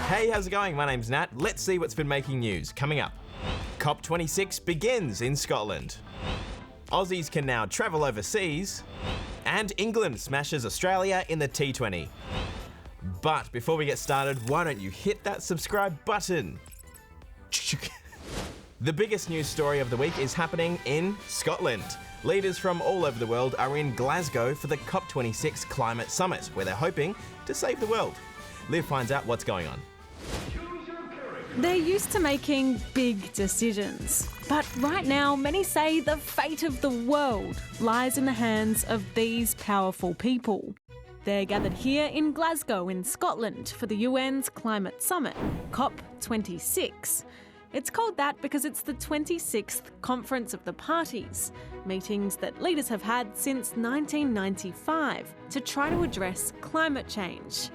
Hey, how's it going? My name's Nat. Let's see what's been making news. Coming up, COP26 begins in Scotland. Aussies can now travel overseas. And England smashes Australia in the T20. But before we get started, why don't you hit that subscribe button? The biggest news story of the week is happening in Scotland. Leaders from all over the world are in Glasgow for the COP26 Climate Summit, where they're hoping to save the world. Liv finds out what's going on. They're used to making big decisions. But right now, many say the fate of the world lies in the hands of these powerful people. They're gathered here in Glasgow in Scotland for the UN's Climate Summit, COP26. It's called that because it's the 26th Conference of the Parties, meetings that leaders have had since 1995 to try to address climate change.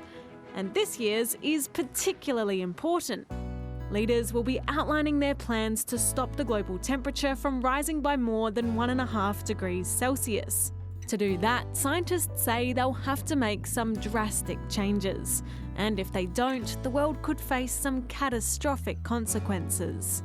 And this year's is particularly important. Leaders will be outlining their plans to stop the global temperature from rising by more than 1.5 degrees Celsius. To do that, scientists say they'll have to make some drastic changes. And if they don't, the world could face some catastrophic consequences.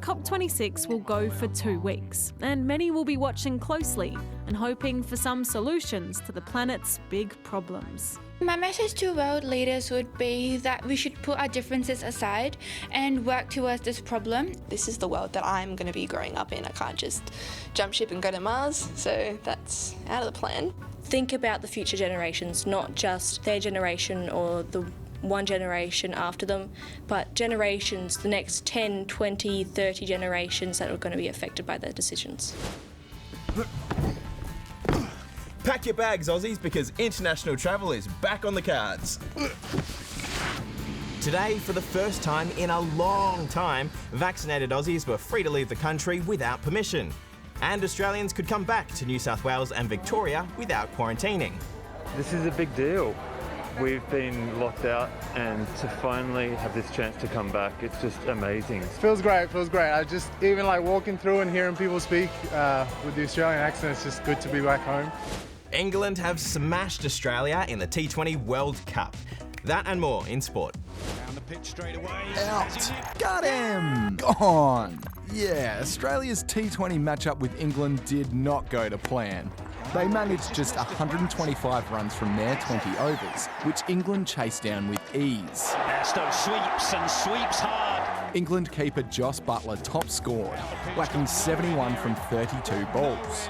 COP26 will go for 2 weeks, and many will be watching closely and hoping for some solutions to the planet's big problems. My message to world leaders would be that we should put our differences aside and work towards this problem. This is the world that I'm going to be growing up in. I can't just jump ship and go to Mars, so that's out of the plan. Think about the future generations, not just their generation or the one generation after them, but generations, the next 10, 20, 30 generations that are going to be affected by their decisions. Pack your bags, Aussies, because international travel is back on the cards. Today, for the first time in a long time, vaccinated Aussies were free to leave the country without permission. And Australians could come back to New South Wales and Victoria without quarantining. This is a big deal. We've been locked out, and to finally have this chance to come back, it's just amazing. Feels great. I just, even like walking through and hearing people speak with the Australian accent, it's just good to be back home. England have smashed Australia in the T20 World Cup. That and more in sport. Down the pitch straight away. Out. Got him. Gone. Yeah, Australia's T20 matchup with England did not go to plan. They managed just 125 runs from their 20 overs, which England chased down with ease. Bairstow sweeps and sweeps hard. England keeper Joss Buttler top scored, whacking 71 from 32 balls.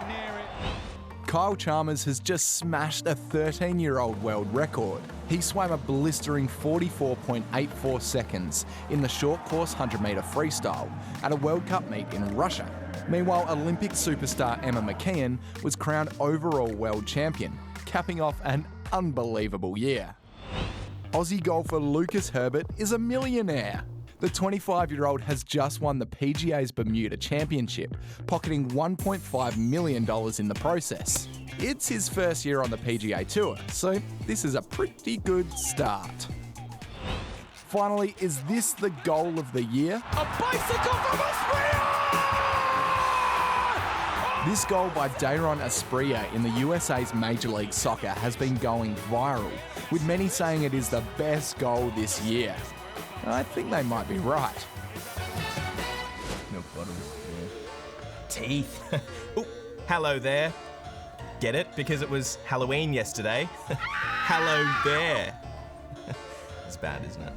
Kyle Chalmers has just smashed a 13-year-old world record. He swam a blistering 44.84 seconds in the short course 100-metre freestyle at a World Cup meet in Russia. Meanwhile, Olympic superstar Emma McKeon was crowned overall world champion, capping off an unbelievable year. Aussie golfer Lucas Herbert is a millionaire. The 25-year-old has just won the PGA's Bermuda Championship, pocketing $1.5 million in the process. It's his first year on the PGA Tour, so this is a pretty good start. Finally, is this the goal of the year? A bicycle from Asprilla! This goal by Dayron Asprilla in the USA's Major League Soccer has been going viral, with many saying it is the best goal this year. I think they might be right. Milk bottles, yeah. Teeth. Oh, hello there. Get it? Because it was Halloween yesterday. Hello there. It's bad, isn't it?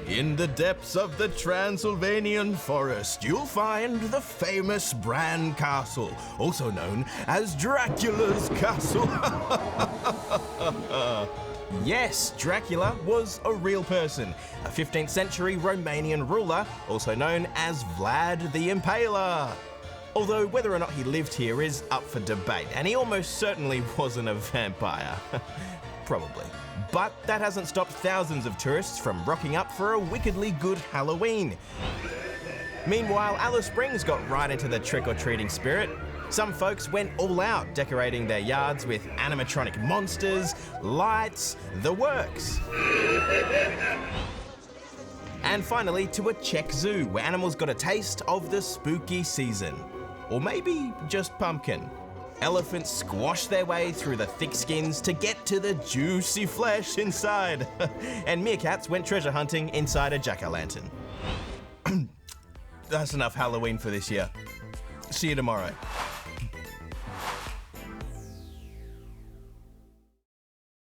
In the depths of the Transylvanian forest, you'll find the famous Bran Castle, also known as Dracula's Castle. Yes, Dracula was a real person, a 15th century Romanian ruler, also known as Vlad the Impaler. Although whether or not he lived here is up for debate, and he almost certainly wasn't a vampire. Probably. But that hasn't stopped thousands of tourists from rocking up for a wickedly good Halloween. Meanwhile, Alice Springs got right into the trick-or-treating spirit. Some folks went all out, decorating their yards with animatronic monsters, lights, the works. And finally to a Czech zoo, where animals got a taste of the spooky season. Or maybe just pumpkin. Elephants squash their way through the thick skins to get to the juicy flesh inside. And meerkats went treasure hunting inside a jack-o'-lantern. That's enough Halloween for this year. See you tomorrow.